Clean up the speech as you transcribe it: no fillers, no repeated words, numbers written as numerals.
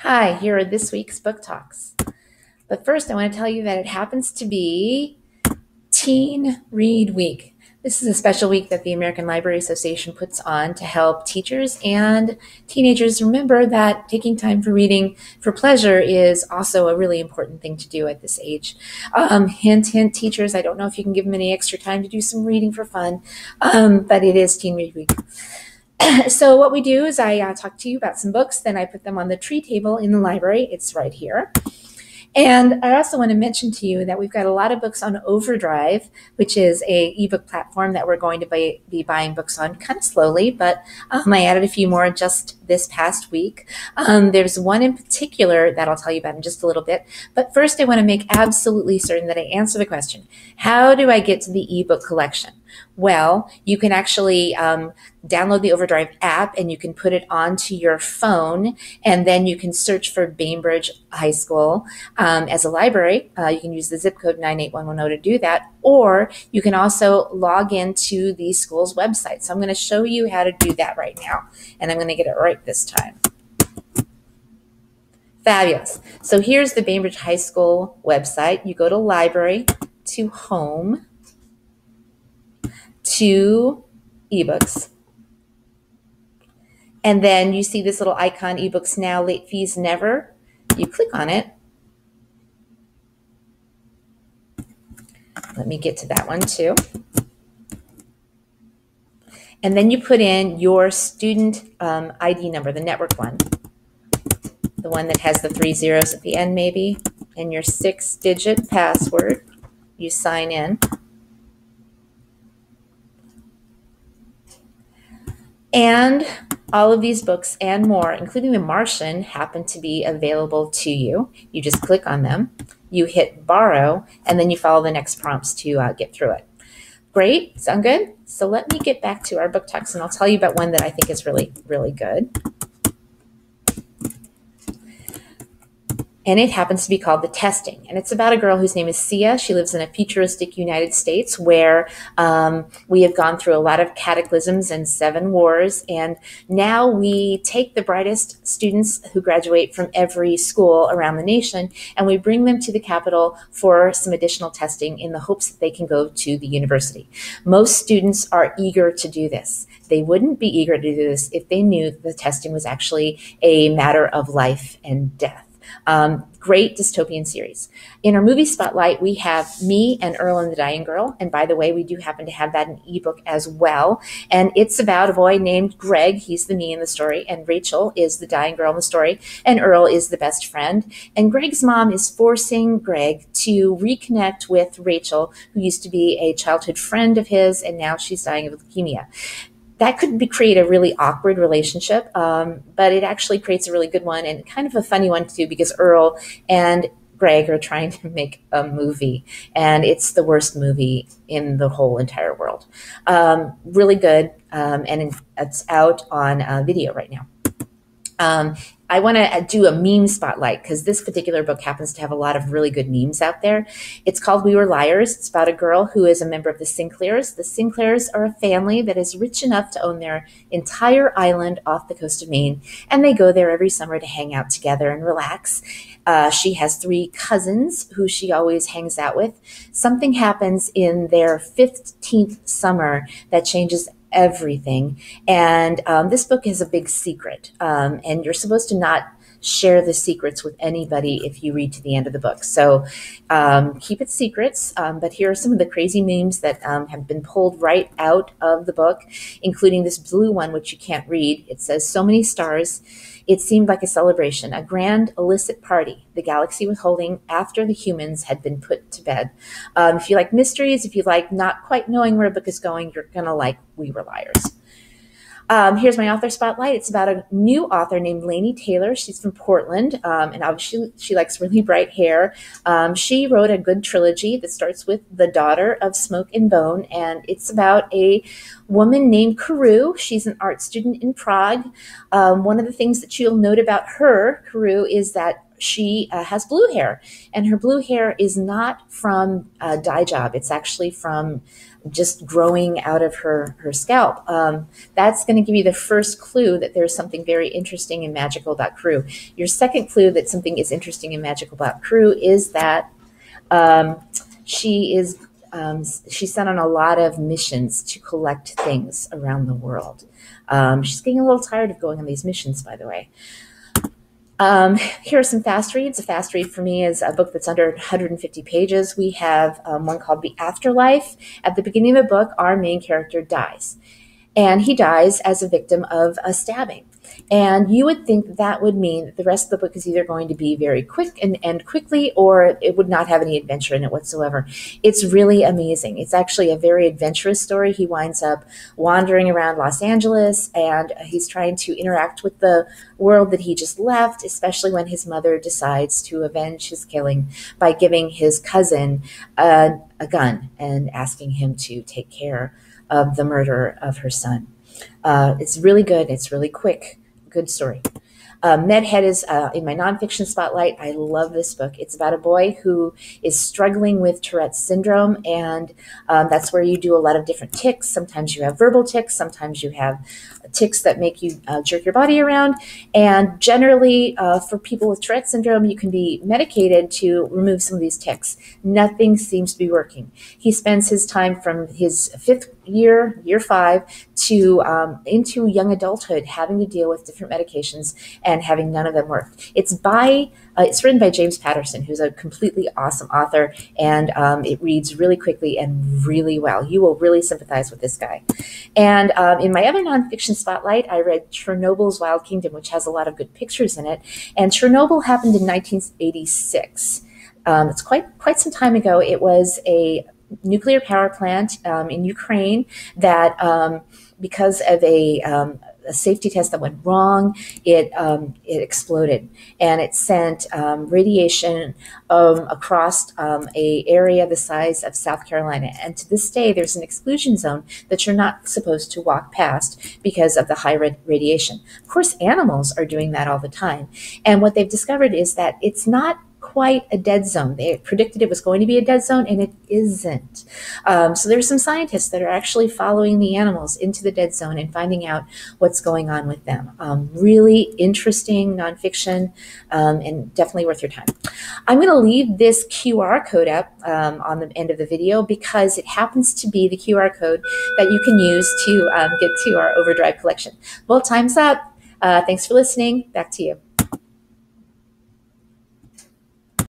Hi, here are this week's book talks. But first, I want to tell you that it happens to be Teen Read Week. This is a special week that the American Library Association puts on to help teachers and teenagers remember that taking time for reading for pleasure is also a really important thing to do at this age. Hint, hint, teachers, I don't know if you can give them any extra time to do some reading for fun, but it is Teen Read Week. So what we do is I talk to you about some books, then I put them on the tree table in the library. It's right here. And I also want to mention to you that we've got a lot of books on Overdrive, which is a ebook platform that we're going to be buying books on kind of slowly, but I added a few more just this past week. There's one in particular that I'll tell you about in just a little bit. But first, I want to make absolutely certain that I answer the question, how do I get to the ebook collection? Well, you can actually download the Overdrive app and you can put it onto your phone, and then you can search for Bainbridge High School as a library. You can use the zip code 98110 to do that, or you can also log into the school's website. So I'm going to show you how to do that right now, and I'm going to get it right this time. Fabulous. So here's the Bainbridge High School website. You go to Library, to Home, to ebooks, and then you see this little icon, ebooks now, late fees never. You click on it. Let me get to that one too. And then you put in your student ID number, the network one, the one that has the 3 zeros at the end maybe, and your 6-digit password. You sign in. And all of these books and more, including The Martian, happen to be available to you. You just click on them, you hit borrow, and then you follow the next prompts to get through it. Great, sound good? So let me get back to our book talks, and I'll tell you about one that I think is really, really good. And it happens to be called The Testing. And it's about a girl whose name is Sia. She lives in a futuristic United States where we have gone through a lot of cataclysms and 7 wars. And now we take the brightest students who graduate from every school around the nation, and we bring them to the capital for some additional testing in the hopes that they can go to the university. Most students are eager to do this. They wouldn't be eager to do this if they knew that the testing was actually a matter of life and death. Great dystopian series. In our movie spotlight, we have Me and Earl and the Dying Girl. And by the way, we do happen to have that in ebook as well. And it's about a boy named Greg. He's the me in the story. And Rachel is the dying girl in the story. And Earl is the best friend. And Greg's mom is forcing Greg to reconnect with Rachel, who used to be a childhood friend of his, and now she's dying of leukemia. That could create a really awkward relationship, but it actually creates a really good one and kind of a funny one too, because Earl and Greg are trying to make a movie, and it's the worst movie in the whole entire world. Really good, and it's out on video right now. I want to do a meme spotlight because this particular book happens to have a lot of really good memes out there. It's called We Were Liars. It's about a girl who is a member of the Sinclairs. The Sinclairs are a family that is rich enough to own their entire island off the coast of Maine, and they go there every summer to hang out together and relax. She has 3 cousins who she always hangs out with. Something happens in their 15th summer that changes everything. And this book is a big secret. And you're supposed to not share the secrets with anybody if you read to the end of the book. So keep it secrets. But here are some of the crazy memes that have been pulled right out of the book, including this blue one, which you can't read. It says, "So many stars. It seemed like a celebration, a grand illicit party the galaxy was holding after the humans had been put to bed." If you like mysteries, if you like not quite knowing where a book is going, you're going to like We Were Liars. Here's my author spotlight. It's about a new author named Lainey Taylor. She's from Portland, and obviously she likes really bright hair. She wrote a good trilogy that starts with The Daughter of Smoke and Bone, and it's about a woman named Karu. She's an art student in Prague. One of the things that you'll note about her, Karu, is that she has blue hair, and her blue hair is not from a dye job. It's actually from just growing out of her scalp. That's going to give you the first clue that there's something very interesting and magical about Karu. Your second clue that something is interesting and magical about Karu is that she's sent on a lot of missions to collect things around the world. She's getting a little tired of going on these missions, by the way. Here are some fast reads. A fast read for me is a book that's under 150 pages. We have one called The Afterlife. At the beginning of the book, our main character dies. And he dies as a victim of a stabbing. And you would think that would mean that the rest of the book is either going to be very quick and end quickly, or it would not have any adventure in it whatsoever. It's really amazing. It's actually a very adventurous story. He winds up wandering around Los Angeles, and he's trying to interact with the world that he just left, especially when his mother decides to avenge his killing by giving his cousin a gun and asking him to take care of the murder of her son. It's really good. It's really quick. Good story. Medhead is in my nonfiction spotlight. I love this book. It's about a boy who is struggling with Tourette's syndrome, and that's where you do a lot of different tics. Sometimes you have verbal tics. Sometimes you have tics that make you jerk your body around. And generally, for people with Tourette's syndrome, you can be medicated to remove some of these tics. Nothing seems to be working. He spends his time from his fifth year, year 5, to into young adulthood, having to deal with different medications and having none of them work. It's written by James Patterson, who's a completely awesome author, and it reads really quickly and really well. You will really sympathize with this guy. And in my other nonfiction spotlight, I read Chernobyl's Wild Kingdom, which has a lot of good pictures in it. And Chernobyl happened in 1986. It's quite some time ago. It was a nuclear power plant in Ukraine that, because of a safety test that went wrong, it exploded, and it sent radiation across a area the size of South Carolina. And to this day, there's an exclusion zone that you're not supposed to walk past because of the high radiation. Of course, animals are doing that all the time. And what they've discovered is that it's not quite a dead zone. They predicted it was going to be a dead zone, and it isn't. So there's some scientists that are actually following the animals into the dead zone and finding out what's going on with them. Really interesting nonfiction, and definitely worth your time. I'm going to leave this QR code up on the end of the video because it happens to be the QR code that you can use to get to our Overdrive collection. Well, time's up. Thanks for listening. Back to you.